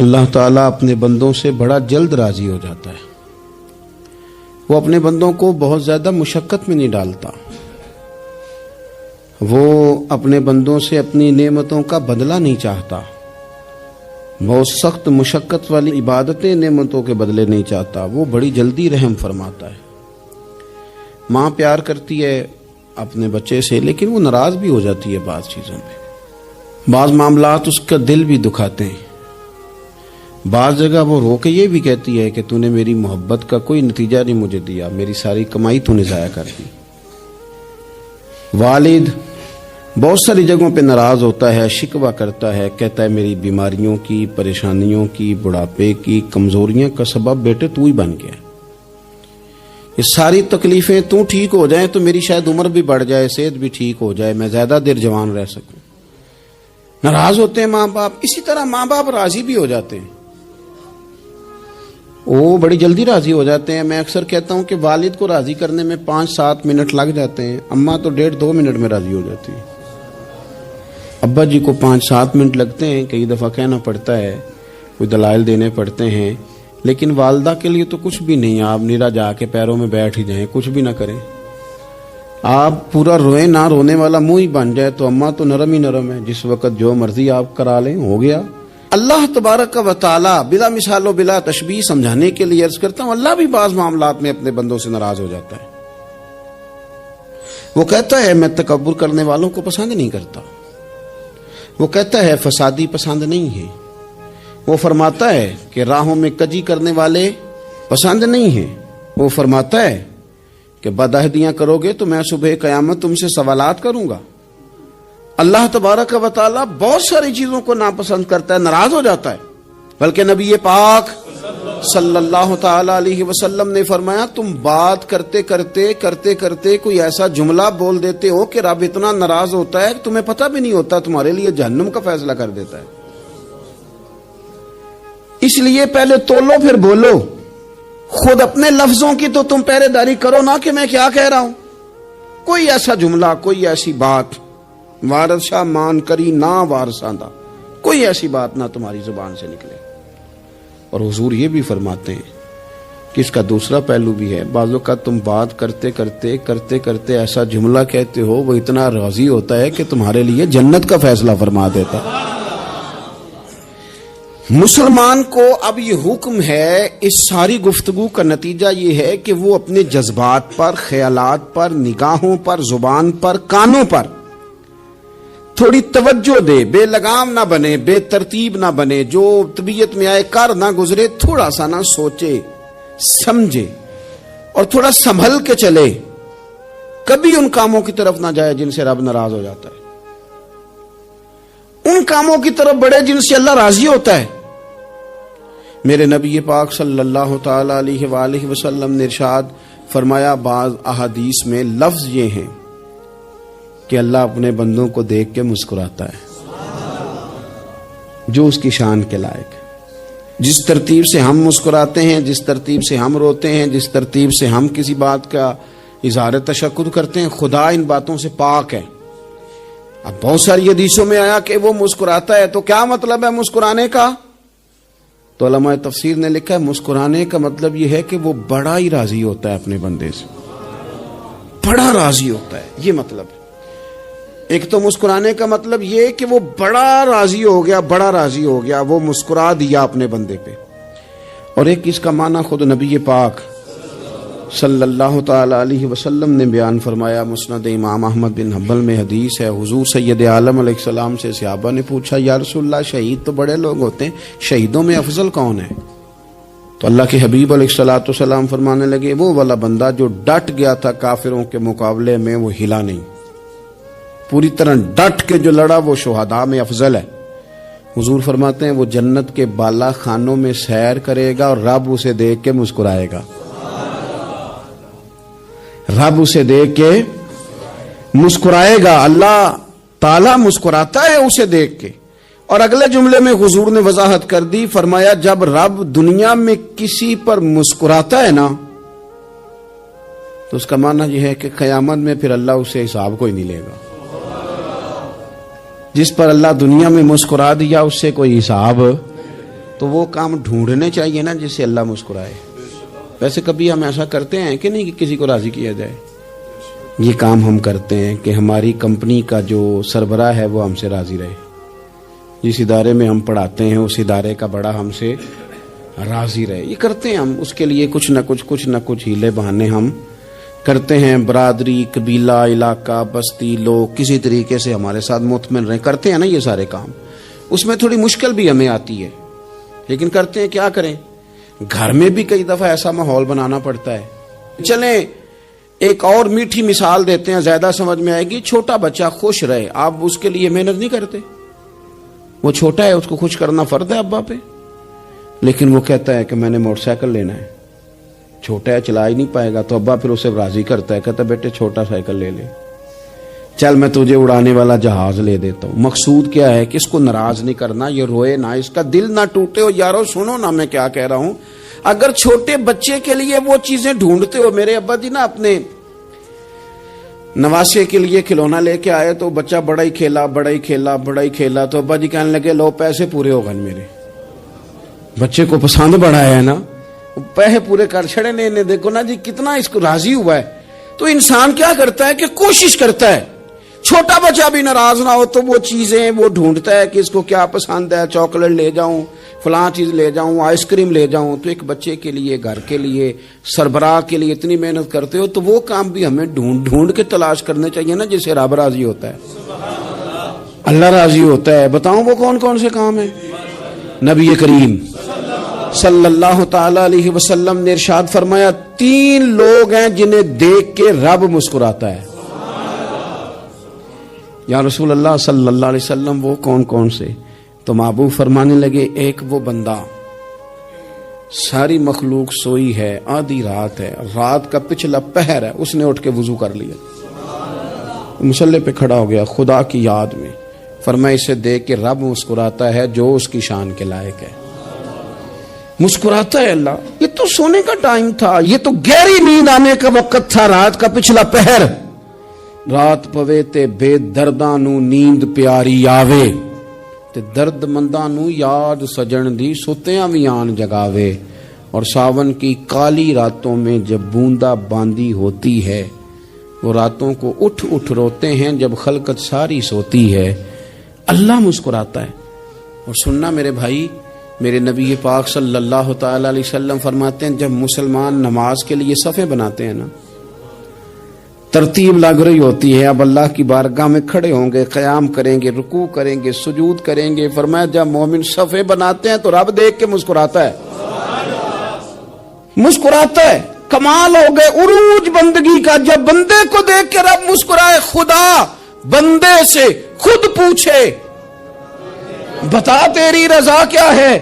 اللہ تعالیٰ اپنے بندوں سے بڑا جلد راضی ہو جاتا ہے. وہ اپنے بندوں کو بہت زیادہ مشقت میں نہیں ڈالتا. وہ اپنے بندوں سے اپنی نعمتوں کا بدلہ نہیں چاہتا. بہت سخت مشقت والی عبادتیں نعمتوں کے بدلے نہیں چاہتا. وہ بڑی جلدی رحم فرماتا ہے. ماں پیار کرتی ہے اپنے بچے سے، لیکن وہ ناراض بھی ہو جاتی ہے بعض چیزوں میں. بعض معاملات اس کا دل بھی دکھاتے ہیں. بعض جگہ وہ رو کے یہ بھی کہتی ہے کہ تو نے میری محبت کا کوئی نتیجہ نہیں مجھے دیا، میری ساری کمائی تو نے ضائع کر دی. والد بہت ساری جگہوں پہ ناراض ہوتا ہے، شکوہ کرتا ہے، کہتا ہے میری بیماریوں کی، پریشانیوں کی، بڑھاپے کی، کمزوریاں کا سبب بیٹے تو ہی بن گیا. یہ ساری تکلیفیں تو ٹھیک ہو جائیں تو میری شاید عمر بھی بڑھ جائے، صحت بھی ٹھیک ہو جائے، میں زیادہ دیر جوان رہ سکوں. ناراض ہوتے ہیں ماں باپ. اسی طرح ماں باپ راضی بھی ہو جاتے ہیں، وہ بڑی جلدی راضی ہو جاتے ہیں. میں اکثر کہتا ہوں کہ والد کو راضی کرنے میں 5-7 منٹ لگ جاتے ہیں، اماں تو 1.5-2 منٹ میں راضی ہو جاتی ہے. ابا جی کو 5-7 منٹ لگتے ہیں، کئی دفعہ کہنا پڑتا ہے، کوئی دلائل دینے پڑتے ہیں. لیکن والدہ کے لیے تو کچھ بھی نہیں. آپ نیرا جا کے پیروں میں بیٹھ ہی جائیں، کچھ بھی نہ کریں. آپ پورا روئیں نہ، رونے والا منہ ہی بن جائے تو اماں تو نرم ہی نرم ہے. جس وقت جو مرضی آپ کرا لیں ہو گیا. اللہ تبارک و تعالی بلا مثال و بلا تشبیہ سمجھانے کے لیے عرض کرتا ہوں، اللہ بھی بعض معاملات میں اپنے بندوں سے ناراض ہو جاتا ہے. وہ کہتا ہے میں تکبر کرنے والوں کو پسند نہیں کرتا. وہ کہتا ہے فسادی پسند نہیں ہے. وہ فرماتا ہے کہ راہوں میں کجی کرنے والے پسند نہیں ہیں. وہ فرماتا ہے کہ بدعہدیاں کرو گے تو میں صبح قیامت تم سے سوالات کروں گا. اللہ تبارک و تعالیٰ بہت ساری چیزوں کو ناپسند کرتا ہے، ناراض ہو جاتا ہے. بلکہ نبی پاک صلی اللہ تعالی علیہ وسلم نے فرمایا تم بات کرتے کرتے کرتے کرتے کوئی ایسا جملہ بول دیتے ہو کہ رب اتنا ناراض ہوتا ہے کہ تمہیں پتہ بھی نہیں ہوتا، تمہارے لیے جہنم کا فیصلہ کر دیتا ہے. اس لیے پہلے تولو پھر بولو. خود اپنے لفظوں کی تو تم پہرے داری کرو نا کہ میں کیا کہہ رہا ہوں. کوئی ایسا جملہ، کوئی ایسی بات وارث شاہ مان کری نہ وارثاں دا، کوئی ایسی بات نہ تمہاری زبان سے نکلے. اور حضور یہ بھی فرماتے ہیں کہ اس کا دوسرا پہلو بھی ہے. بعض اوقات تم بات کرتے کرتے کرتے کرتے ایسا جملہ کہتے ہو وہ اتنا راضی ہوتا ہے کہ تمہارے لیے جنت کا فیصلہ فرما دیتا ہے. مسلمان کو اب یہ حکم ہے، اس ساری گفتگو کا نتیجہ یہ ہے کہ وہ اپنے جذبات پر، خیالات پر، نگاہوں پر، زبان پر، کانوں پر تھوڑی توجہ دے. بے لگام نہ بنے، بے ترتیب نہ بنے. جو طبیعت میں آئے کر نہ گزرے. تھوڑا سا نہ سوچے سمجھے اور تھوڑا سنبھل کے چلے. کبھی ان کاموں کی طرف نہ جائے جن سے رب ناراض ہو جاتا ہے. ان کاموں کی طرف بڑھے جن سے اللہ راضی ہوتا ہے. میرے نبی پاک صلی اللہ تعالی علیہ وآلہ وسلم نے ارشاد فرمایا، بعض احادیث میں لفظ یہ ہیں کہ اللہ اپنے بندوں کو دیکھ کے مسکراتا ہے جو اس کی شان کے لائق. جس ترتیب سے ہم مسکراتے ہیں، جس ترتیب سے ہم روتے ہیں، جس ترتیب سے ہم کسی بات کا اظہار تشکر کرتے ہیں، خدا ان باتوں سے پاک ہے. اب بہت ساری حدیثوں میں آیا کہ وہ مسکراتا ہے، تو کیا مطلب ہے مسکرانے کا؟ تو علماء تفسیر نے لکھا ہے مسکرانے کا مطلب یہ ہے کہ وہ بڑا ہی راضی ہوتا ہے اپنے بندے سے، بڑا راضی ہوتا ہے. یہ مطلب ہے. ایک تو مسکرانے کا مطلب یہ کہ وہ بڑا راضی ہو گیا، بڑا راضی ہو گیا، وہ مسکرا دیا اپنے بندے پہ. اور ایک اس کا معنی خود نبی پاک صلی اللہ تعالی علیہ وسلم نے بیان فرمایا. مسند امام احمد بن حنبل میں حدیث ہے، حضور سید عالم علیہ السلام سے صحابہ نے پوچھا یا رسول اللہ شہید تو بڑے لوگ ہوتے ہیں، شہیدوں میں افضل کون ہے؟ تو اللہ کے حبیب علیہ الصلوۃ والسلام فرمانے لگے وہ والا بندہ جو ڈٹ گیا تھا کافروں کے مقابلے میں، وہ ہلا نہیں، پوری طرح ڈٹ کے جو لڑا، وہ شہداء میں افضل ہے. حضور فرماتے ہیں وہ جنت کے بالا خانوں میں سیر کرے گا اور رب اسے دیکھ کے مسکرائے گا. رب اسے دیکھ کے مسکرائے گا. اللہ تعالیٰ مسکراتا ہے اسے دیکھ کے. اور اگلے جملے میں حضور نے وضاحت کر دی، فرمایا جب رب دنیا میں کسی پر مسکراتا ہے نا تو اس کا معنی یہ ہے کہ قیامت میں پھر اللہ اسے حساب کوئی نہیں لے گا. جس پر اللہ دنیا میں مسکرا دیا اس سے کوئی حساب تو وہ کام ڈھونڈنے چاہیے نا جس سے اللہ مسکرائے. ویسے کبھی ہم ایسا کرتے ہیں کہ نہیں کہ کسی کو راضی کیا جائے؟ یہ کام ہم کرتے ہیں کہ ہماری کمپنی کا جو سربراہ ہے وہ ہم سے راضی رہے. جس ادارے میں ہم پڑھاتے ہیں اس ادارے کا بڑا ہم سے راضی رہے. یہ کرتے ہیں ہم، اس کے لیے کچھ نہ کچھ ہیلے بہانے ہم کرتے ہیں. برادری، قبیلہ، علاقہ، بستی، لوگ کسی طریقے سے ہمارے ساتھ مطمئن رہیں. کرتے ہیں نا یہ سارے کام. اس میں تھوڑی مشکل بھی ہمیں آتی ہے لیکن کرتے ہیں. کیا کریں، گھر میں بھی کئی دفعہ ایسا ماحول بنانا پڑتا ہے. چلیں ایک اور میٹھی مثال دیتے ہیں، زیادہ سمجھ میں آئے گی. چھوٹا بچہ خوش رہے، آپ اس کے لیے محنت نہیں کرتے. وہ چھوٹا ہے، اس کو خوش کرنا فرض ہے ابا پہ. لیکن وہ کہتا ہے کہ میں نے موٹر سائیکل لینا ہے. چھوٹا ہے، چلا ہی نہیں پائے گا، تو ابا پھر اسے راضی کرتا ہے، کہتا ہے بیٹے چھوٹا سائیکل لے لے، چل میں تجھے اڑانے والا جہاز لے دیتا ہوں. مقصود کیا ہے کہ اس کو ناراض نہیں کرنا، یہ روئے نہ، اس کا دل نہ ٹوٹے. ہو یارو سنو نا میں کیا کہہ رہا ہوں. اگر چھوٹے بچے کے لیے وہ چیزیں ڈھونڈتے ہو، میرے ابا جی نا اپنے نواسے کے لیے کھلونا لے کے آئے تو بچہ بڑا ہی کھیلا تو ابا جی کہنے لگے لو پیسے پورے ہو گئے میرے. بچے کو پسند بڑا ہے نا، پیسے پورے کر چھڑے نے. دیکھو نا جی کتنا اس کو راضی ہوا ہے. تو انسان کیا کرتا ہے کہ کوشش کرتا ہے چھوٹا بچہ بھی ناراض نہ ہو، تو وہ چیزیں وہ ڈھونڈتا ہے کہ اس کو کیا پسند ہے. چاکلیٹ لے جاؤں، فلاں چیز لے جاؤں، آئس کریم لے جاؤں. تو ایک بچے کے لیے، گھر کے لیے، سربراہ کے لیے اتنی محنت کرتے ہو، تو وہ کام بھی ہمیں ڈھونڈ کے تلاش کرنے چاہیے نا جس سے رب راضی ہوتا ہے، اللہ راضی ہوتا ہے. بتاؤں وہ کون کون سے کام ہیں؟ نبی کریم صلی اللہ تعالی علیہ وسلم نے ارشاد فرمایا 3 لوگ ہیں جنہیں دیکھ کے رب مسکراتا ہے. یا رسول اللہ صلی اللہ علیہ وسلم وہ کون کون سے؟ تو محبوب فرمانے لگے ایک وہ بندہ ساری مخلوق سوئی ہے، آدھی رات ہے، رات کا پچھلا پہر ہے، اس نے اٹھ کے وضو کر لیا، مصلی پہ کھڑا ہو گیا خدا کی یاد میں. فرمایا اسے دیکھ کے رب مسکراتا ہے جو اس کی شان کے لائق ہے. مسکراتا ہے اللہ. یہ تو سونے کا ٹائم تھا، یہ تو گہری نیند آنے کا وقت تھا، رات کا پچھلا پہر. رات پوے تے بے درداں نو نیند پیاری آوے، تے درد منداں نو یاد سجن دی ستیاں وی آن جگاوے. اور ساون کی کالی راتوں میں جب بوندا باندی ہوتی ہے، وہ راتوں کو اٹھ اٹھ روتے ہیں جب خلقت ساری سوتی ہے. اللہ مسکراتا ہے. اور سننا میرے بھائی، میرے نبی پاک صلی اللہ تعالی علیہ وسلم فرماتے ہیں جب مسلمان نماز کے لیے صفیں بناتے ہیں نا، ترتیب لگ رہی ہوتی ہے، اب اللہ کی بارگاہ میں کھڑے ہوں گے، قیام کریں گے، رکوع کریں گے، سجود کریں گے. فرمایا جب مومن صفیں بناتے ہیں تو رب دیکھ کے مسکراتا ہے، مسکراتا ہے. کمال ہو گئے عروج بندگی کا جب بندے کو دیکھ کے رب مسکرائے. خدا بندے سے خود پوچھے بتا تیری رضا کیا ہے،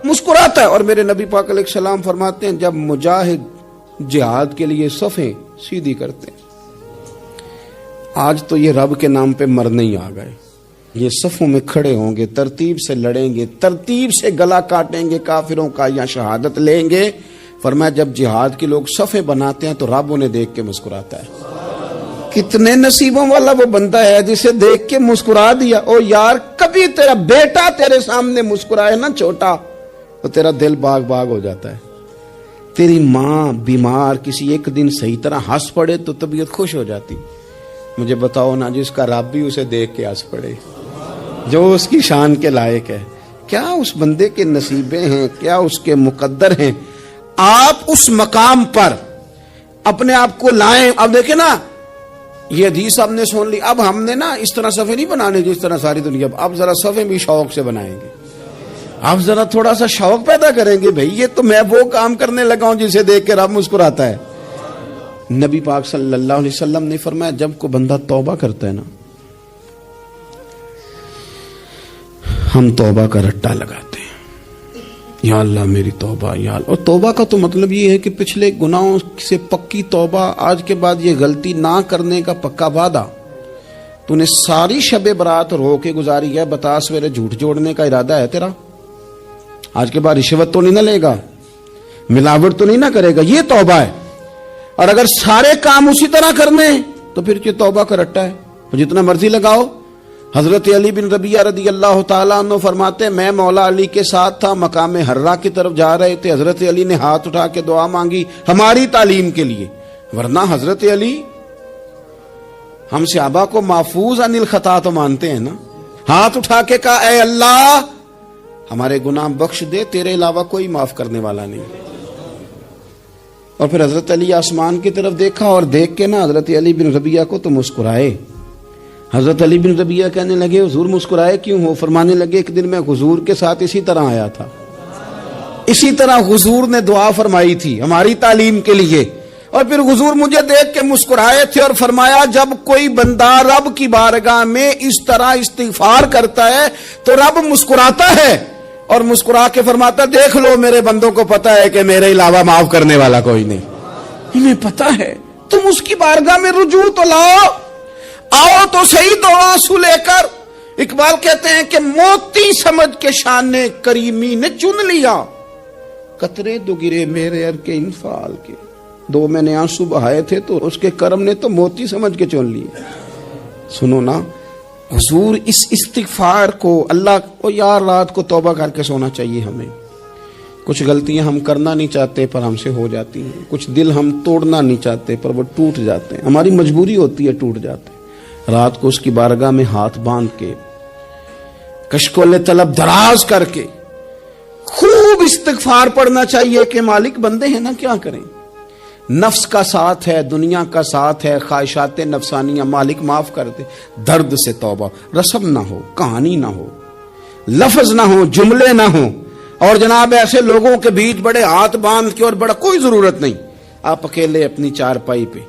مسکراتا ہے. اور میرے نبی پاک علیہ السلام فرماتے ہیں جب مجاہد جہاد کے لیے صفیں سیدھی کرتے ہیں. آج تو یہ رب کے نام پہ مرنے ہی آ گئے. یہ صفوں میں کھڑے ہوں گے، ترتیب سے لڑیں گے، ترتیب سے گلا کاٹیں گے کافروں کا یا شہادت لیں گے. فرمایا جب جہاد کے لوگ صفیں بناتے ہیں تو رب انہیں دیکھ کے مسکراتا ہے. کتنے نصیبوں والا وہ بندہ ہے جسے دیکھ کے مسکرا دیا. او یار کبھی تیرا بیٹا تیرے سامنے مسکرائے نا چھوٹا، تو تیرا دل باغ باغ ہو جاتا ہے. تیری ماں بیمار کسی ایک دن صحیح طرح ہنس پڑے تو طبیعت خوش ہو جاتی. مجھے بتاؤ نا جس کا رب بھی اسے دیکھ کے ہنس پڑے، جو اس کی شان کے لائق ہے، کیا اس بندے کے نصیبے ہیں، کیا اس کے مقدر ہیں. آپ اس مقام پر اپنے آپ کو لائیں. اب دیکھیں نا یہ حدیث ہم نے سن لی، اب ہم نے نا اس طرح صفحے نہیں بنانے جس طرح ساری دنیا. اب ذرا صفحے بھی شوق سے بنائیں گے. اب ذرا تھوڑا سا شوق پیدا کریں گے. بھئی یہ تو میں وہ کام کرنے لگا ہوں جسے دیکھ کے رب مسکراتا ہے. نبی پاک صلی اللہ علیہ وسلم نے فرمایا جب کو بندہ توبہ کرتا ہے نا، ہم توبہ کا رٹا لگاتے ہیں، یا اللہ میری توبہ یا اللہ. اور توبہ کا تو مطلب یہ ہے کہ پچھلے گناہوں سے پکی توبہ، آج کے بعد یہ غلطی نہ کرنے کا پکا وعدہ. تو نے ساری شب برات رو کے گزاری ہے، بتا سویرے جھوٹ جوڑنے کا ارادہ ہے تیرا، آج کے بعد رشوت تو نہیں نہ لے گا، ملاوٹ تو نہیں نہ کرے گا، یہ توبہ ہے. اور اگر سارے کام اسی طرح کرنے تو پھر یہ توبہ کا رٹا ہے، جتنا مرضی لگاؤ. حضرت علی بن ربیعہ رضی اللہ تعالیٰ عنہ فرماتے ہیں میں مولا علی کے ساتھ تھا، مقام حرہ کی طرف جا رہے تھے، حضرت علی نے ہاتھ اٹھا کے دعا مانگی ہماری تعلیم کے لیے، ورنہ حضرت علی ہم صحابہ کو محفوظ عن الخطا تو مانتے ہیں نا، ہاتھ اٹھا کے کہا اے اللہ ہمارے گناہ بخش دے، تیرے علاوہ کوئی معاف کرنے والا نہیں۔ اور پھر حضرت علی آسمان کی طرف دیکھا اور دیکھ کے نا حضرت علی بن ربیعہ کو تو مسکرائے۔ حضرت علی بن ربیعہ کہنے لگے حضور مسکرائے کیوں ہو؟ فرمانے لگے ایک دن میں حضور کے ساتھ اسی طرح آیا تھا، اسی طرح حضور نے دعا فرمائی تھی ہماری تعلیم کے لیے، اور پھر حضور مجھے دیکھ کے مسکرائے تھے اور فرمایا جب کوئی بندہ رب کی بارگاہ میں اس طرح استغفار کرتا ہے تو رب مسکراتا ہے اور مسکرا کے فرماتا دیکھ لو میرے بندوں کو پتا ہے کہ میرے علاوہ معاف کرنے والا کوئی نہیں، انہیں پتا ہے، تم اس کی بارگاہ میں رجوع تو لاؤ، آؤ تو صحیح دو آنسو لے کر۔ اقبال کہتے ہیں کہ موتی سمجھ کے شان کریمی نے چن لیا، قطرے دو گرے میرے ار کے انفال کے، دو میں نے آنسو بہائے تھے تو اس کے کرم نے تو موتی سمجھ کے چن لیے۔ سنو نا حضور اس استغفار کو اللہ کو یار رات کو توبہ کر کے سونا چاہیے ہمیں، کچھ غلطیاں ہم کرنا نہیں چاہتے پر ہم سے ہو جاتی ہیں، کچھ دل ہم توڑنا نہیں چاہتے پر وہ ٹوٹ جاتے ہیں، ہماری مجبوری ہوتی ہے ٹوٹ جاتے ہیں۔ رات کو اس کی بارگاہ میں ہاتھ باندھ کے کشکول طلب دراز کر کے خوب استغفار پڑھنا چاہیے کہ مالک بندے ہیں نا کیا کریں، نفس کا ساتھ ہے، دنیا کا ساتھ ہے، خواہشات نفسانیہ، مالک معاف کر دے، درد سے توبہ، رسم نہ ہو، کہانی نہ ہو، لفظ نہ ہو، جملے نہ ہو، اور جناب ایسے لوگوں کے بیچ بڑے ہاتھ باندھ کے اور بڑا کوئی ضرورت نہیں، آپ اکیلے اپنی چارپائی پہ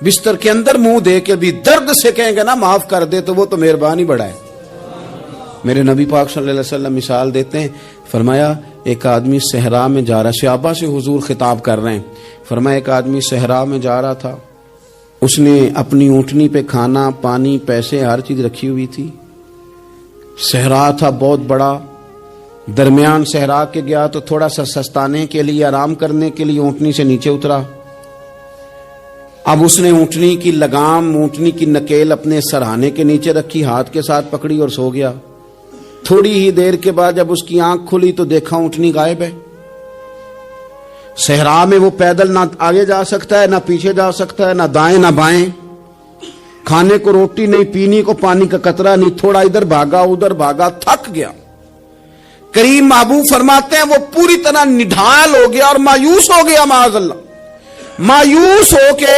بستر کے اندر منہ دے کے بھی درد سے کہیں گے نا معاف کر دے تو وہ تو مہربانی بڑا ہے۔ میرے نبی پاک صلی اللہ علیہ وسلم مثال دیتے ہیں، فرمایا ایک آدمی صحرا میں جا رہا، صحابہ سے حضور خطاب کر رہے ہیں، فرمایا ایک آدمی صحرا میں جا رہا تھا، اس نے اپنی اونٹنی پہ کھانا پانی پیسے ہر چیز رکھی ہوئی تھی، صحرا تھا بہت بڑا، درمیان صحرا کے گیا تو تھوڑا سا سستانے کے لیے آرام کرنے کے لیے اونٹنی سے نیچے اترا، اب اس نے اونٹنی کی لگام اونٹنی کی نکیل اپنے سرہانے کے نیچے رکھی، ہاتھ کے ساتھ پکڑی اور سو گیا۔ تھوڑی ہی دیر کے بعد جب اس کی آنکھ کھلی تو دیکھا اونٹنی غائب ہے۔ صحرا میں وہ پیدل نہ آگے جا سکتا ہے نہ پیچھے جا سکتا ہے، نہ دائیں نہ بائیں، کھانے کو روٹی نہیں، پینے کو پانی کا قطرہ نہیں، تھوڑا ادھر بھاگا ادھر بھاگا، تھک گیا۔ کریم محبوب فرماتے ہیں وہ پوری طرح نڈھال ہو گیا اور مایوس ہو گیا، معاذ اللہ، مایوس ہو کے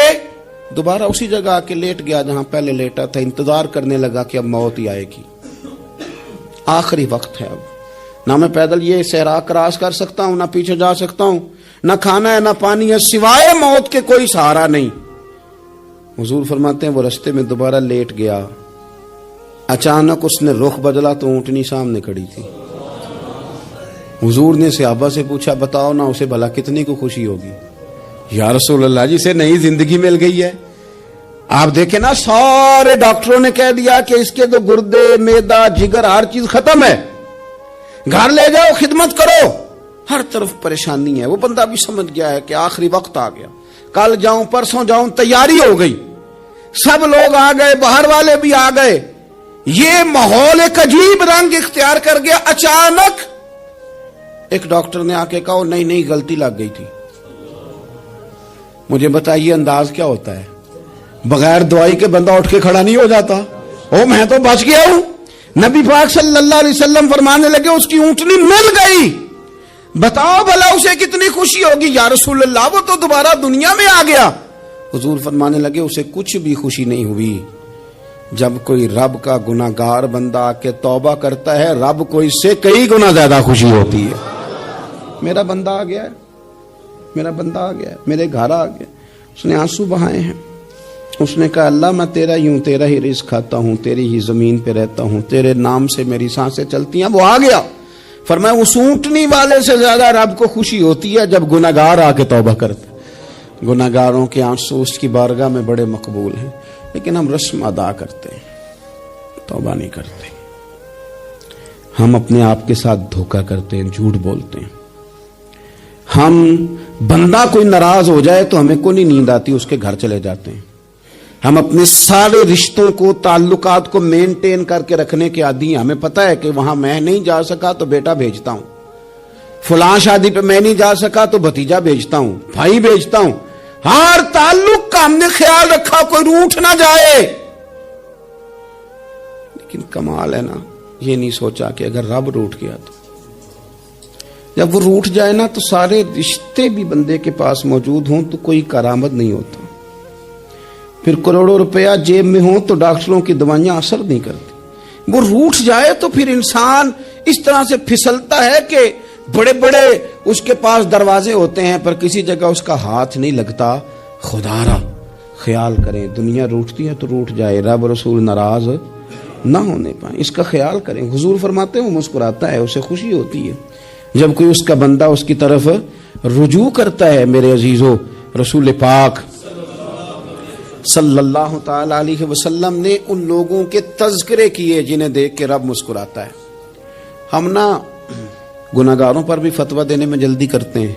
دوبارہ اسی جگہ آ کے لیٹ گیا جہاں پہلے لیٹا تھا، انتظار کرنے لگا کہ اب موت ہی آئے گی، آخری وقت ہے، اب نہ میں پیدل یہ صحرا کراس کر سکتا ہوں، نہ پیچھے جا سکتا ہوں، نہ کھانا ہے نہ پانی ہے، سوائے موت کے کوئی سہارا نہیں۔ حضور فرماتے ہیں وہ رستے میں دوبارہ لیٹ گیا، اچانک اس نے رخ بدلا تو اونٹنی سامنے کھڑی تھی۔ حضور نے صحابہ سے پوچھا بتاؤ نا اسے بھلا کتنی کو خوشی ہوگی؟ یا رسول اللہ جی سے نئی زندگی مل گئی ہے۔ آپ دیکھیں نا سارے ڈاکٹروں نے کہہ دیا کہ اس کے تو گردے میدا جگر ہر چیز ختم ہے، گھر لے جاؤ خدمت کرو، ہر طرف پریشانی ہے۔ وہ بندہ بھی سمجھ گیا ہے کہ آخری وقت آ گیا، کل جاؤں پرسوں جاؤں، تیاری ہو گئی، سب لوگ آ گئے، باہر والے بھی آ گئے، یہ ماحول ایک عجیب رنگ اختیار کر گیا۔ اچانک ایک ڈاکٹر نے آ کے کہا نہیں نہیں غلطی لگ گئی تھی۔ مجھے بتائیے انداز کیا ہوتا ہے؟ بغیر دوائی کے بندہ اٹھ کے کھڑا نہیں ہو جاتا، او میں تو بچ گیا ہوں۔ نبی پاک صلی اللہ علیہ وسلم فرمانے لگے اس کی اونٹنی مل گئی، بتاؤ بھلا اسے کتنی خوشی ہوگی؟ یا رسول اللہ وہ تو دوبارہ دنیا میں آ گیا۔ حضور فرمانے لگے اسے کچھ بھی خوشی نہیں ہوئی۔ جب کوئی رب کا گناہگار بندہ آ کے توبہ کرتا ہے، رب کو اس سے کئی گنا زیادہ خوشی ہوتی ہے۔ میرا بندہ آ گیا ہے، میرا بندہ آ گیا ہے، میرے گھر آ گیا۔ اس نے آنسو بہائے ہیں، اس نے کہا اللہ میں تیرا ہی ہوں، تیرا ہی رزق کھاتا ہوں، تیری ہی زمین پہ رہتا ہوں، تیرے نام سے میری سانسیں چلتی ہیں۔ وہ آ گیا۔ فرمایا اس اونٹنی والے سے زیادہ رب کو خوشی ہوتی ہے جب گناہگار آ کے توبہ کرتے۔ گناہگاروں کے آنسو اس کی بارگاہ میں بڑے مقبول ہیں، لیکن ہم رسم ادا کرتے ہیں، توبہ نہیں کرتے۔ ہم اپنے آپ کے ساتھ دھوکہ کرتے ہیں، جھوٹ بولتے ہیں۔ ہم بندہ کوئی ناراض ہو جائے تو ہمیں کو نہیں نیند آتی، اس کے گھر چلے جاتے ہیں، ہم اپنے سارے رشتوں کو تعلقات کو مینٹین کر کے رکھنے کے عادی ہیں. ہمیں پتہ ہے کہ وہاں میں نہیں جا سکا تو بیٹا بھیجتا ہوں, فلاں شادی پہ میں نہیں جا سکا تو بھتیجا بھیجتا ہوں, بھائی بھیجتا ہوں. ہر تعلق کا ہم نے خیال رکھا کوئی روٹھ نہ جائے. لیکن کمال ہے نا, یہ نہیں سوچا کہ اگر رب روٹھ گیا تو جب وہ روٹھ جائے نا تو سارے رشتے بھی بندے کے پاس موجود ہوں تو کوئی کارآمد نہیں ہوتا. پھر کروڑوں روپیہ جیب میں ہوں تو ڈاکٹروں کی دوائیاں اثر نہیں کرتی. وہ روٹھ جائے تو پھر انسان اس طرح سے پھسلتا ہے کہ بڑے بڑے اس کے پاس دروازے ہوتے ہیں پر کسی جگہ اس کا ہاتھ نہیں لگتا. خدا را خیال کریں, دنیا روٹتی ہے تو روٹھ جائے, رب رسول ناراض نہ ہونے پائیں, اس کا خیال کریں. حضور فرماتے ہیں وہ مسکراتا ہے, اسے خوشی ہوتی ہے جب کوئی اس کا بندہ اس کی طرف رجوع کرتا ہے. میرے عزیزو, رسول پاک صلی اللہ تعالی علیہ وسلم نے ان لوگوں کے تذکرے کیے جنہیں دیکھ کے رب مسکراتا ہے. ہم نا گناہگاروں پر بھی فتویٰ دینے میں جلدی کرتے ہیں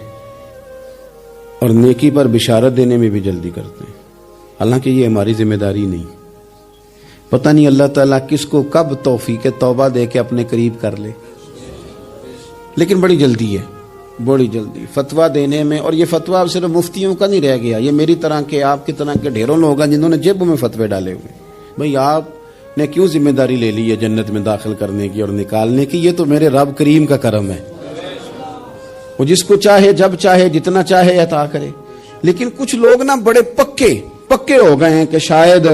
اور نیکی پر بشارت دینے میں بھی جلدی کرتے ہیں, حالانکہ یہ ہماری ذمہ داری نہیں. پتہ نہیں اللہ تعالیٰ کس کو کب توفیق توبہ دے کے اپنے قریب کر لے, لیکن بڑی جلدی ہے, بڑی جلدی فتویٰ دینے میں. اور یہ فتویٰ اب صرف مفتیوں کا نہیں رہ گیا, یہ میری طرح کے آپ کی طرح کے ڈھیروں لوگ ہیں جنہوں نے جیبوں میں فتوے ڈالے ہوئے. بھئی آپ نے کیوں ذمہ داری لے لی ہے جنت میں داخل کرنے کی اور نکالنے کی؟ یہ تو میرے رب کریم کا کرم ہے, وہ جس کو چاہے جب چاہے جتنا چاہے عطا کرے. لیکن کچھ لوگ نا بڑے پکے ہو گئے ہیں کہ شاید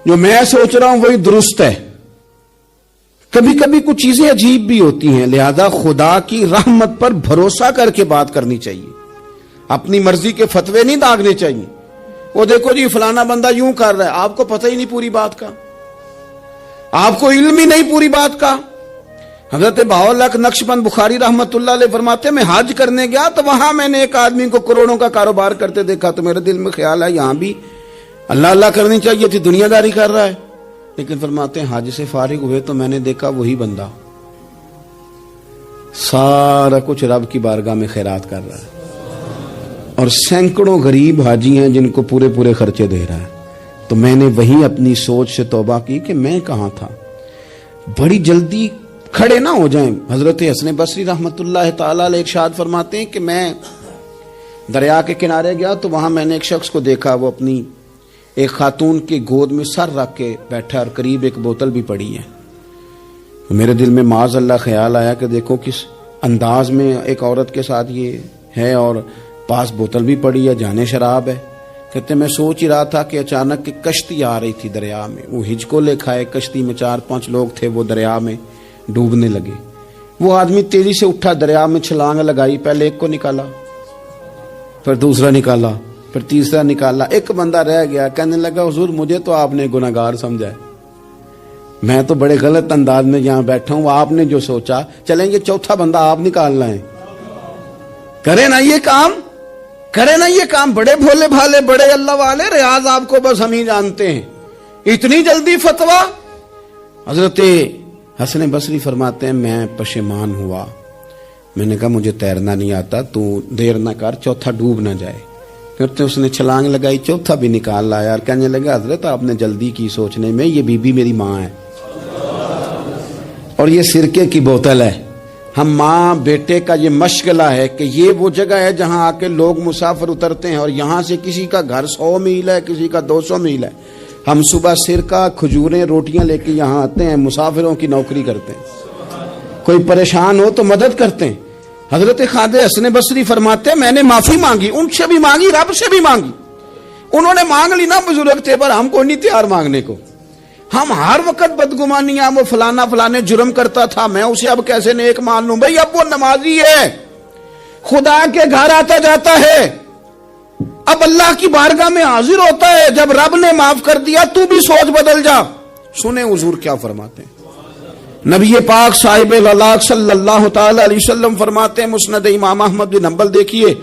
جو میں سوچ رہا ہوں وہی درست ہے. کبھی کبھی کچھ چیزیں عجیب بھی ہوتی ہیں, لہذا خدا کی رحمت پر بھروسہ کر کے بات کرنی چاہیے. اپنی مرضی کے فتوے نہیں داغنے چاہیے. وہ دیکھو جی فلانا بندہ یوں کر رہا ہے, آپ کو پتہ ہی نہیں پوری بات کا, آپ کو علم ہی نہیں پوری بات کا. حضرت بہاءاللہ نقشبند بخاری رحمت اللہ علیہ فرماتے ہیں میں حج کرنے گیا تو وہاں میں نے ایک آدمی کو کروڑوں کا کاروبار کرتے دیکھا تو میرے دل میں خیال ہے یہاں بھی اللہ اللہ کرنی چاہیے تھی, دنیا داری کر رہا ہے. لیکن فرماتے ہیں حج سے فارغ ہوئے تو میں نے دیکھا وہی بندہ سارا کچھ رب کی بارگاہ میں خیرات کر رہا ہے اور سینکڑوں غریب حاجی ہیں جن کو پورے خرچے دے رہا ہے. تو میں نے وہی اپنی سوچ سے توبہ کی کہ میں کہاں تھا. بڑی جلدی کھڑے نہ ہو جائیں. حضرت حسن بصری رحمت اللہ تعالی علیہ ارشاد فرماتے ہیں کہ میں دریا کے کنارے گیا تو وہاں میں نے ایک شخص کو دیکھا, وہ اپنی ایک خاتون کی گود میں سر رکھ کے بیٹھا اور قریب ایک بوتل بھی پڑی ہے. میرے دل میں معاذ اللہ خیال آیا کہ دیکھو کس انداز میں ایک عورت کے ساتھ یہ ہے اور پاس بوتل بھی پڑی ہے, جانے شراب ہے. کہتے میں سوچ ہی رہا تھا کہ اچانک ایک کشتی آ رہی تھی دریا میں, وہ ہجکو لے کھائے, کشتی میں 4-5 لوگ تھے, وہ دریا میں ڈوبنے لگے. وہ آدمی تیزی سے اٹھا, دریا میں چھلانگ لگائی, پہلے ایک کو نکالا, پھر دوسرا نکالا, پھر تیسرا نکالا. ایک بندہ رہ گیا, کہنے لگا حضور مجھے تو آپ نے گناہگار سمجھا ہے, میں تو بڑے غلط انداز میں یہاں بیٹھا ہوں, آپ نے جو سوچا چلیں گے چوتھا بندہ آپ نکالنا ہے. کرے نا یہ کام, کرے نا یہ کام. بڑے بھولے بھالے بڑے اللہ والے, ریاض آپ کو بس ہم ہی جانتے ہیں. اتنی جلدی فتویٰ. حضرت حسن بصری فرماتے ہیں میں پشیمان ہوا, میں نے کہا مجھے تیرنا نہیں آتا, تو دیر نہ کر, چوتھا ڈوب نہ جائے. پھر اس نے چھلانگ لگائی, چوتھا بھی نکال لایا اور کہنے لگا حضرت آپ نے جلدی کی سوچنے میں, یہ بی بی میری ماں ہے اور یہ سرکے کی بوتل ہے. ہم ماں بیٹے کا یہ مشغلہ ہے کہ یہ وہ جگہ ہے جہاں آ کے لوگ مسافر اترتے ہیں اور یہاں سے کسی کا گھر 100 میل ہے, کسی کا 200 میل ہے. ہم صبح سرکہ کھجوریں روٹیاں لے کے یہاں آتے ہیں, مسافروں کی نوکری کرتے ہیں, کوئی پریشان ہو تو مدد کرتے ہیں. حضرت خواجہ حسن بصری فرماتے ہیں میں نے معافی مانگی, ان سے بھی مانگی, رب سے بھی مانگی. انہوں نے مانگ لی نا, بزرگ تھے, پر ہم کو نہیں تیار مانگنے کو. ہم ہر وقت بدگمانیاں, وہ فلانے جرم کرتا تھا, میں اسے اب کیسے نیک مان لوں. بھئی اب وہ نمازی ہے, خدا کے گھر آتا جاتا ہے, اب اللہ کی بارگاہ میں حاضر ہوتا ہے. جب رب نے معاف کر دیا تو بھی سوچ بدل جا. سنیں حضور کیا فرماتے ہیں. نبی پاک صاحب الاخلاق صلی اللہ تعالی علیہ وسلم فرماتے ہیں, مسند امام احمد بن حنبل دیکھیے,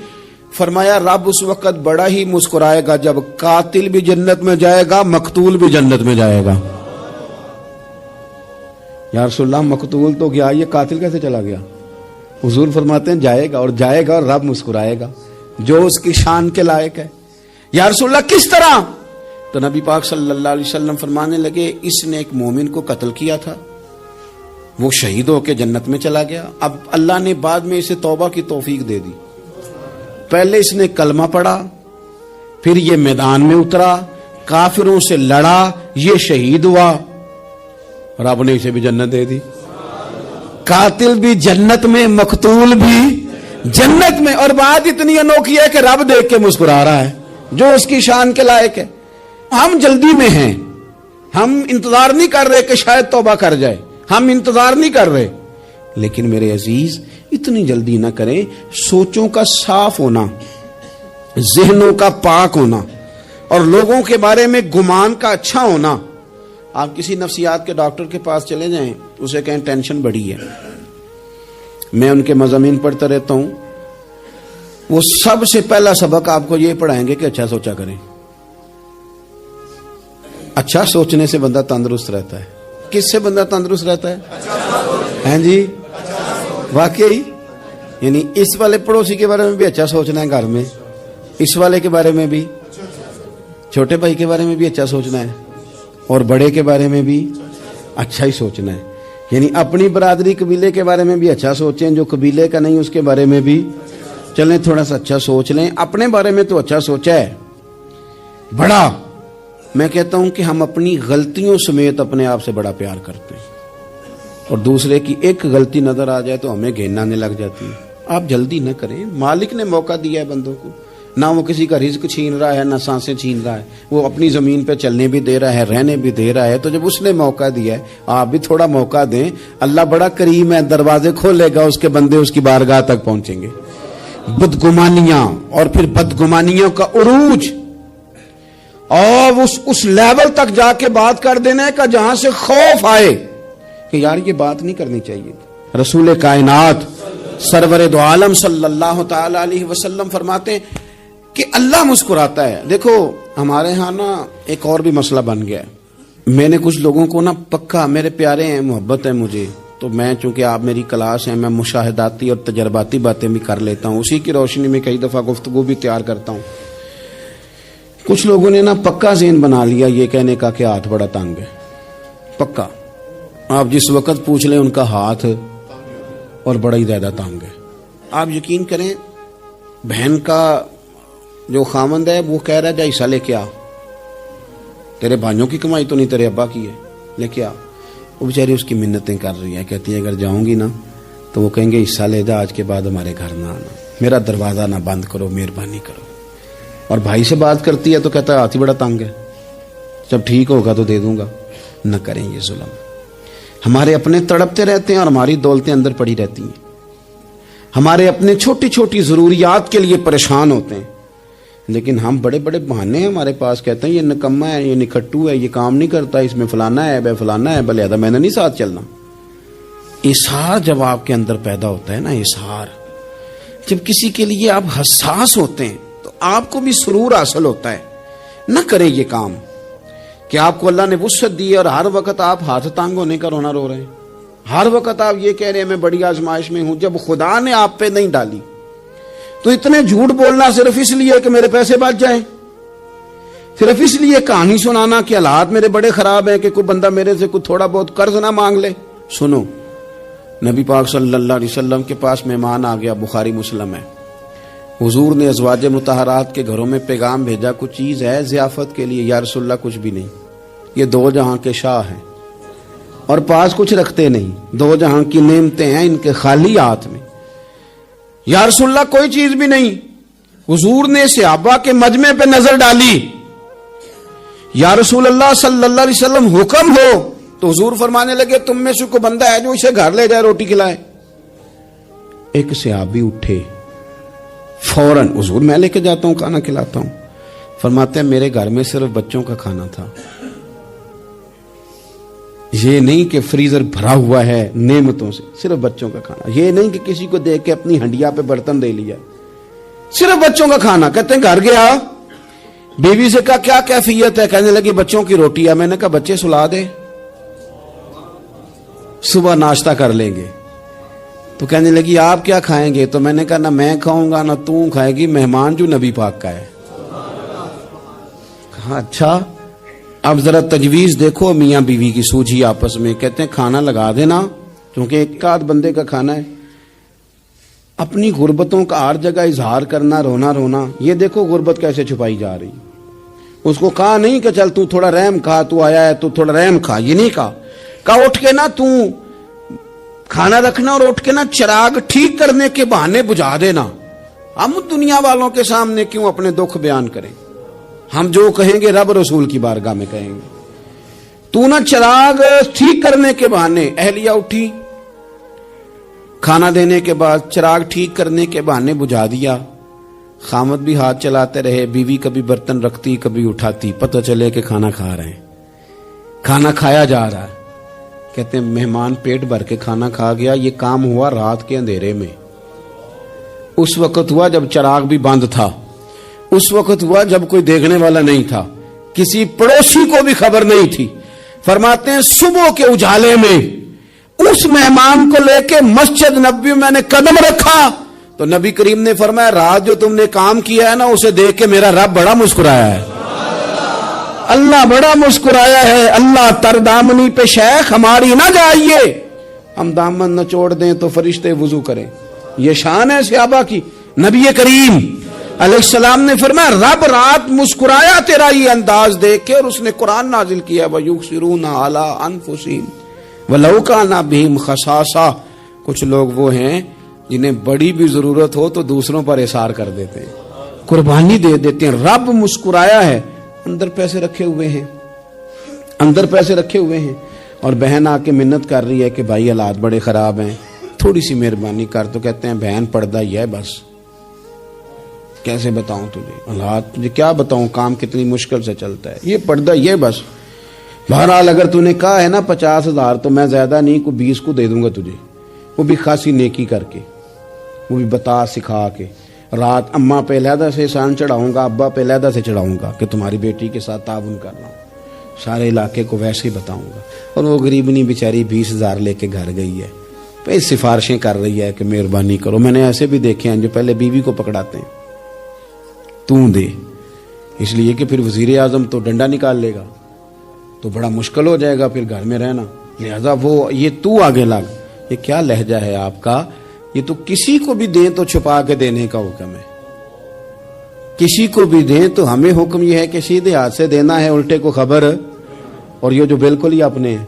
فرمایا رب اس وقت بڑا ہی مسکرائے گا جب قاتل بھی جنت میں جائے گا, مقتول بھی جنت میں جائے گا. یا رسول اللہ مقتول تو گیا, یہ قاتل کیسے چلا گیا؟ حضور فرماتے ہیں جائے گا, اور رب مسکرائے گا جو اس کی شان کے لائق ہے. یا رسول اللہ کس طرح؟ تو نبی پاک صلی اللہ علیہ وسلم فرمانے لگے اس نے ایک مومن کو قتل کیا تھا، وہ شہید ہو کے جنت میں چلا گیا، اب اللہ نے بعد میں اسے توبہ کی توفیق دے دی۔ پہلے اس نے کلمہ پڑھا، پھر یہ میدان میں اترا، کافروں سے لڑا، یہ شہید ہوا، رب نے اسے بھی جنت دے دی۔ قاتل بھی جنت میں، مقتول بھی جنت میں، اور بات اتنی انوکھی ہے کہ رب دیکھ کے مسکرا رہا ہے، جو اس کی شان کے لائق ہے۔ ہم جلدی میں ہیں، ہم انتظار نہیں کر رہے کہ شاید توبہ کر جائے، ہم انتظار نہیں کر رہے، لیکن میرے عزیز اتنی جلدی نہ کریں۔ سوچوں کا صاف ہونا، ذہنوں کا پاک ہونا، اور لوگوں کے بارے میں گمان کا اچھا ہونا۔ آپ کسی نفسیات کے ڈاکٹر کے پاس چلے جائیں، اسے کہیں ٹینشن بڑی ہے، میں ان کے مضامین پڑھتا رہتا ہوں، وہ سب سے پہلا سبق آپ کو یہ پڑھائیں گے کہ اچھا سوچا کریں۔ اچھا سوچنے سے بندہ تندرست رہتا ہے۔ کس سے بندہ تندرست رہتا ہے؟ ہیں جی، واقعی، یعنی اس والے پڑوسی کے بارے میں بھی اچھا سوچنا ہے، گھر میں اس والے کے بارے میں بھی، چھوٹے بھائی کے بارے میں بھی اچھا سوچنا ہے، اور بڑے کے بارے میں بھی اچھا ہی سوچنا ہے۔ یعنی اپنی برادری قبیلے کے بارے میں بھی اچھا سوچیں، جو قبیلے کا نہیں اس کے بارے میں بھی چلیں تھوڑا سا اچھا سوچ لیں۔ اپنے بارے میں تو اچھا سوچا ہے بڑا، میں کہتا ہوں کہ ہم اپنی غلطیوں سمیت اپنے آپ سے بڑا پیار کرتے ہیں، اور دوسرے کی ایک غلطی نظر آ جائے تو ہمیں گھین آنے لگ جاتی ہے۔ آپ جلدی نہ کریں، مالک نے موقع دیا ہے بندوں کو، نہ وہ کسی کا رزق چھین رہا ہے، نہ سانسیں چھین رہا ہے، وہ اپنی زمین پہ چلنے بھی دے رہا ہے، رہنے بھی دے رہا ہے۔ تو جب اس نے موقع دیا ہے، آپ بھی تھوڑا موقع دیں۔ اللہ بڑا کریم ہے، دروازے کھولے گا، اس کے بندے اس کی بارگاہ تک پہنچیں گے۔ بدگمانیاں، اور پھر بدگمانیوں کا عروج، اور اس لیول تک جا کے بات کر دینے کا جہاں سے خوف آئے کہ یار یہ بات نہیں کرنی چاہیے۔ رسول کائنات سرور دو عالم صلی اللہ تعالی علیہ وسلم فرماتے ہیں کہ اللہ مسکراتا ہے۔ دیکھو ہمارے ہاں نا ایک اور بھی مسئلہ بن گیا ہے، میں نے کچھ لوگوں کو نا پکا، میرے پیارے ہیں، محبت ہے مجھے، تو میں چونکہ آپ میری کلاس ہیں، میں مشاہداتی اور تجرباتی باتیں بھی کر لیتا ہوں، اسی کی روشنی میں کئی دفعہ گفتگو بھی تیار کرتا ہوں۔ کچھ لوگوں نے نا پکا ذہن بنا لیا یہ کہنے کا کہ ہاتھ بڑا تنگ ہے، پکا، آپ جس وقت پوچھ لیں ان کا ہاتھ اور بڑا ہی زیادہ تنگ ہے۔ آپ یقین کریں، بہن کا جو خامند ہے وہ کہہ رہا ہے جا حصہ لے کے آ، تیرے بھائیوں کی کمائی تو نہیں، تیرے ابا کی ہے، لے کے آ۔ وہ بیچاری اس کی منتیں کر رہی ہے، کہتی ہے اگر جاؤں گی نا تو وہ کہیں گے حصہ لے جا، آج کے بعد ہمارے گھر نہ آنا، میرا دروازہ نہ بند کرو، مہربانی کرو۔ اور بھائی سے بات کرتی ہے تو کہتا ہے ہاتھ ہی بڑا تنگ ہے، جب ٹھیک ہوگا تو دے دوں گا۔ نہ کریں یہ ظلم۔ ہمارے اپنے تڑپتے رہتے ہیں اور ہماری دولتیں اندر پڑی رہتی ہیں، ہمارے اپنے چھوٹی چھوٹی ضروریات کے لیے پریشان ہوتے ہیں، لیکن ہم بڑے بڑے بہانے ہیں ہمارے پاس، کہتے ہیں یہ نکما ہے، یہ نکھٹو ہے، یہ کام نہیں کرتا، اس میں فلانا ہے، بے فلانا ہے، بلے میں نے نہیں ساتھ چلنا۔ اظہار جب آپ کے اندر پیدا ہوتا ہے نا، اظہار، جب کسی کے لیے آپ حساس ہوتے ہیں تو آپ کو بھی سرور حاصل ہوتا ہے۔ نہ کریں یہ کام کہ آپ کو اللہ نے وسعت دی اور ہر وقت آپ ہاتھ تانگ ہونے کا رونا رو رہے ہیں، ہر وقت آپ یہ کہہ رہے ہیں میں بڑی آزمائش میں ہوں، جب خدا نے آپ پہ نہیں ڈالی تو اتنے جھوٹ بولنا صرف اس لیے کہ میرے پیسے بچ جائیں، صرف اس لیے کہانی سنانا کہ حالات میرے بڑے خراب ہیں کہ کوئی بندہ میرے سے کوئی تھوڑا بہت قرض نہ مانگ لے۔ سنو، نبی پاک صلی اللہ علیہ وسلم کے پاس مہمان آ گیا، بخاری مسلم ہے، حضور نے ازواج مطہرات کے گھروں میں پیغام بھیجا، کچھ چیز ہے ضیافت کے لیے؟ یا رسول اللہ کچھ بھی نہیں، یہ دو جہاں کے شاہ ہیں اور پاس کچھ رکھتے نہیں، دو جہاں کی نعمتیں ہیں ان کے خالی ہاتھ میں۔ یا رسول اللہ کوئی چیز بھی نہیں۔ حضور نے صحابہ کے مجمع پہ نظر ڈالی، یا رسول اللہ صلی اللہ علیہ وسلم حکم ہو، تو حضور فرمانے لگے تم میں سے کوئی بندہ ہے جو اسے گھر لے جائے روٹی کھلائے؟ ایک صحابی اٹھے فوراً، حضور میں لے کے جاتا ہوں کھانا کھلاتا ہوں۔ فرماتے ہیں میرے گھر میں صرف بچوں کا کھانا تھا، یہ نہیں کہ فریزر بھرا ہوا ہے نعمتوں سے، صرف بچوں کا کھانا، یہ نہیں کہ کسی کو دیکھ کے اپنی ہنڈیا پہ برتن دے لیا، صرف بچوں کا کھانا۔ کہتے ہیں گھر گیا، بیوی سے کہا کیا کیفیت ہے؟ کہنے لگی بچوں کی روٹی ہے۔ میں نے کہا بچے سلا دے، صبح ناشتہ کر لیں گے۔ تو کہنے لگی آپ کیا کھائیں گے؟ تو میں نے کہا نہ میں کھاؤں گا نہ تو کھائے گی، مہمان جو نبی پاک کا ہے۔ کہا اچھا، اب ذرا تجویز دیکھو میاں بیوی کی سوجھی آپس میں. کہتے ہیں کھانا لگا دینا کیونکہ ایک آدھ بندے کا کھانا ہے. اپنی غربتوں کا ہر جگہ اظہار کرنا, رونا رونا. یہ دیکھو غربت کیسے چھپائی جا رہی. اس کو کہا نہیں کہ چل تو تھوڑا رحم کھا, تو آیا ہے تو تھوڑا رحم کھا, یہ نہیں کہا. کہا اٹھ کے نا تو کھانا رکھنا اور اٹھ کے نا چراغ ٹھیک کرنے کے بہانے بجھا دینا. ہم دنیا والوں کے سامنے کیوں اپنے دکھ بیان کریں؟ ہم جو کہیں گے رب رسول کی بارگاہ میں کہیں گے. تو نا چراغ ٹھیک کرنے کے بہانے. اہلیہ اٹھی, کھانا دینے کے بعد چراغ ٹھیک کرنے کے بہانے بجھا دیا. خامد بھی ہاتھ چلاتے رہے, بیوی کبھی برتن رکھتی کبھی اٹھاتی, پتہ چلے کہ کھانا کھا رہے ہیں. کھانا کھایا جا رہا ہے. کہتے ہیں مہمان پیٹ بھر کے کھانا کھا گیا. یہ کام ہوا رات کے اندھیرے میں. اس وقت ہوا جب چراغ بھی بند تھا. اس وقت ہوا جب کوئی دیکھنے والا نہیں تھا, کسی پڑوسی کو بھی خبر نہیں تھی. فرماتے ہیں صبح کے اجالے میں اس مہمان کو لے کے مسجد نبوی میں نے قدم رکھا تو نبی کریم نے فرمایا رات جو تم نے کام کیا ہے نا اسے دیکھ کے میرا رب بڑا مسکرایا ہے. اللہ بڑا مسکرایا ہے. اللہ تر دامنی پہ شیخ ہماری نہ جائیے, ہم دامن نہ چھوڑ دیں تو فرشتے وضو کریں. یہ شان ہے صحابہ کی. نبی کریم علیہ السلام نے فرمایا رب رات مسکرایا تیرا یہ انداز دیکھ کے, اور اس نے قرآن نازل کیا وَيُؤْثِرُونَ عَلَىٰ أَنفُسِهِمْ وَلَوْ كَانَ بِهِمْ خَصَاصَةٌ. کچھ لوگ وہ ہیں جنہیں بڑی بھی ضرورت ہو تو دوسروں پر اثار کر دیتے ہیں, قربانی دے دیتے ہیں. رب مسکرایا ہے. اندر پیسے رکھے ہوئے ہیں, اندر پیسے رکھے ہوئے ہیں, اور بہن آ کے منت کر رہی ہے کہ بھائی حالات بڑے خراب ہیں, تھوڑی سی مہربانی کر. تو کہتے ہیں بہن پردہ ہی ہے بس. کیسے بتاؤں تجھے حالات, تجھے کیا بتاؤں, کام کتنی مشکل سے چلتا ہے, یہ پردہ یہ بس. بہرحال اگر تو نے کہا ہے نا 50,000 تو میں زیادہ نہیں کوئی 20 کو دے دوں گا تجھے, وہ بھی خاصی نیکی کر کے, وہ بھی بتا سکھا کے. رات اماں پہ علیحدہ سے احسان چڑھاؤں گا, ابا پہ علیحدہ سے چڑھاؤں گا کہ تمہاری بیٹی کے ساتھ تعاون کر رہا ہوں, سارے علاقے کو ویسے ہی بتاؤں گا. اور وہ غریبنی بیچاری 20,000 لے کے گھر گئی ہے, پھر سفارشیں کر رہی ہے کہ مہربانی کرو. میں نے ایسے بھی دیکھے ہیں جو پہلے بیوی کو پکڑاتے ہیں, تو دے, اس لیے کہ پھر وزیر اعظم تو ڈنڈا نکال لے گا تو بڑا مشکل ہو جائے گا پھر گھر میں رہنا, لہذا وہ یہ تو آگے لگ. یہ کیا لہجہ ہے آپ کا؟ یہ تو کسی کو بھی دیں تو چھپا کے دینے کا حکم ہے. کسی کو بھی دیں تو ہمیں حکم یہ ہے کہ سیدھے ہاتھ سے دینا ہے, الٹے کو خبر. اور یہ جو بالکل ہی اپنے ہیں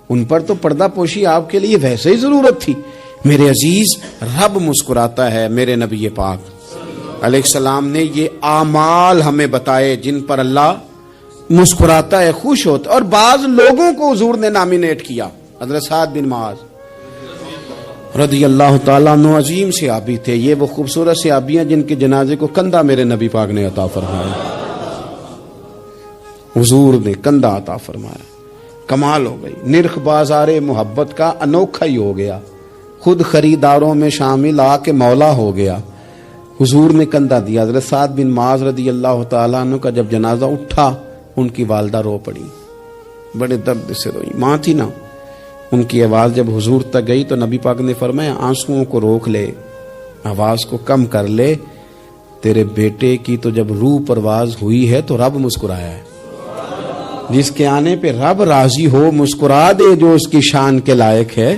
ان پر تو پردہ پوشی آپ کے لیے ویسے ہی ضرورت تھی. میرے عزیز رب مسکراتا ہے. میرے نبی پاک علیہ السلام نے یہ اعمال ہمیں بتائے جن پر اللہ مسکراتا ہے, خوش ہوتا. اور بعض لوگوں کو حضور نے نامینیٹ کیا. حضرت سعد بن معاذ رضی اللہ تعالیٰ عنہ عظیم صحابی تھے. یہ وہ خوبصورت صحابیاں جن کے جنازے کو کندھا میرے نبی پاک نے عطا فرمایا, حضور نے کندھا عطا فرمایا. کمال ہو گئی. نرخ بازار محبت کا انوکھا ہی ہو گیا, خود خریداروں میں شامل آ کے مولا ہو گیا. حضور نے کندھا دیا. حضرت سعد بن معاذ رضی اللہ تعالیٰ عنہ کا جب جنازہ اٹھا ان کی والدہ رو پڑی, بڑے درد سے روئی. ماں تھی نا, ان کی آواز جب حضور تک گئی تو نبی پاک نے فرمایا آنسوؤں کو روک لے, آواز کو کم کر لے. تیرے بیٹے کی تو جب روح پرواز ہوئی ہے تو رب مسکرایا ہے. جس کے آنے پہ رب راضی ہو مسکرا دے جو اس کی شان کے لائق ہے.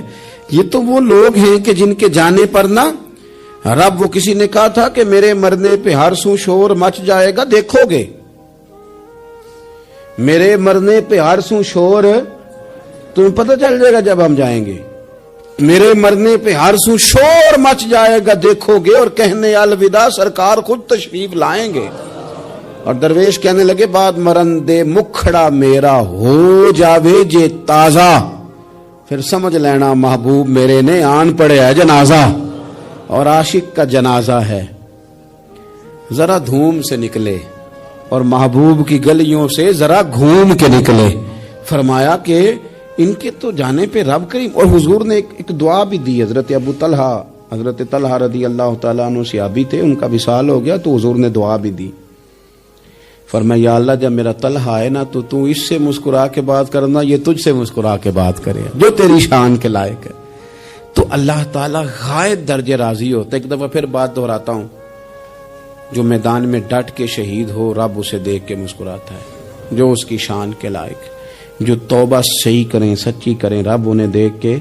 یہ تو وہ لوگ ہیں کہ جن کے جانے پر نا رب, وہ کسی نے کہا تھا کہ میرے مرنے پہ ہر سو شور مچ جائے گا, دیکھو گے میرے مرنے پہ ہر سو شور, تمہیں پتہ چل جائے گا جب ہم جائیں گے. میرے مرنے پہ ہر سو شور مچ جائے گا, دیکھو گے. اور کہنے الوداع سرکار خود تشریف لائیں گے. اور درویش کہنے لگے بعد مرندے مکھڑا میرا ہو جاوے جے تازہ, پھر سمجھ لینا محبوب میرے نے آن پڑے ہے جنازہ. اور عاشق کا جنازہ ہے, ذرا دھوم سے نکلے اور محبوب کی گلیوں سے ذرا گھوم کے نکلے. فرمایا کہ ان کے تو جانے پہ رب کریم. اور حضور نے ایک دعا بھی دی. حضرت ابو طلحہ, حضرت طلحہ رضی اللہ تعالیٰ عنہ صحابی تھے, ان کا وصال ہو گیا تو حضور نے دعا بھی دی. فرمایا یا اللہ جب میرا طلحہ ہے نا تو اس سے مسکرا کے بات کرنا, یہ تجھ سے مسکرا کے بات کرے جو تیری شان کے لائق ہے. تو اللہ تعالیٰ غائب درجے راضی ہوتا ہے. ایک دفعہ پھر بات دہراتا ہوں, جو میدان میں ڈٹ کے شہید ہو رب اسے دیکھ کے مسکراتا ہے. جو اس کی شان کے لائق. جو توبہ صحیح کریں, سچی کریں, رب انہیں دیکھ کے